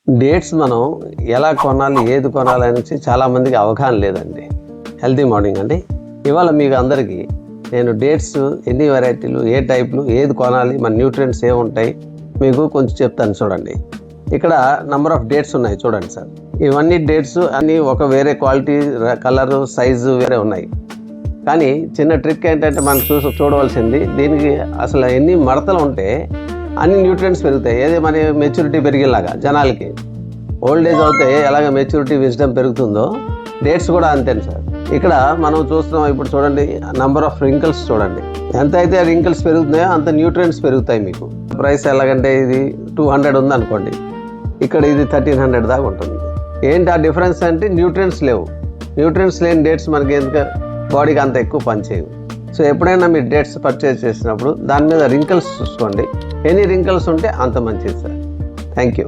Dates మనం ఎలా కొనాలి, ఏది కొనాలి అనేసి చాలామందికి అవగాహన లేదండి. హెల్తీ మార్నింగ్ అండి. ఇవాళ మీకు అందరికీ నేను డేట్స్ ఎన్ని వెరైటీలు, ఏ టైప్లు, ఏది కొనాలి, మన న్యూట్రియంట్స్ ఏముంటాయి మీకు కొంచెం చెప్తాను చూడండి. ఇక్కడ నెంబర్ ఆఫ్ డేట్స్ ఉన్నాయి చూడండి సార్. ఇవన్నీ డేట్స్ అన్నీ ఒక వేరే క్వాలిటీ, కలరు, సైజు వేరే ఉన్నాయి. కానీ చిన్న ట్రిక్ ఏంటంటే మనం చూడవలసింది, దీనికి అసలు ఎన్ని మడతలు ఉంటే అన్ని న్యూట్రియంట్స్ పెరుగుతాయి. ఏది మన మెచ్యూరిటీ పెరిగేలాగా జనాలకి ఓల్డ్ ఏజ్ అవుతే ఎలాగ మెచ్యూరిటీ విజ్డమ్ పెరుగుతుందో డేట్స్ కూడా అంతే సార్. ఇక్కడ మనం చూస్తున్నాం, ఇప్పుడు చూడండి నంబర్ ఆఫ్ రింకిల్స్ చూడండి. ఎంత అయితే రింకిల్స్ పెరుగుతున్నాయో అంత న్యూట్రియంట్స్ పెరుగుతాయి మీకు. ప్రైస్ ఎలాగంటే ఇది 200 ఉంది అనుకోండి, ఇక్కడ ఇది 1300 దాకా ఉంటుంది. ఏంటి ఆ డిఫరెన్స్ అంటే న్యూట్రియంట్స్ లేవు. న్యూట్రియంట్స్ లేని డేట్స్ మనకి ఎందుకు బాడీకి అంత ఎక్కువ పనిచేయవు. సో ఎప్పుడైనా మీరు డేట్స్ పర్చేజ్ చేసినప్పుడు దాని మీద రింకిల్స్ చూసుకోండి. ఎన్ని రింకిల్స్ ఉంటే అంత మంచిది సార్. Thank you.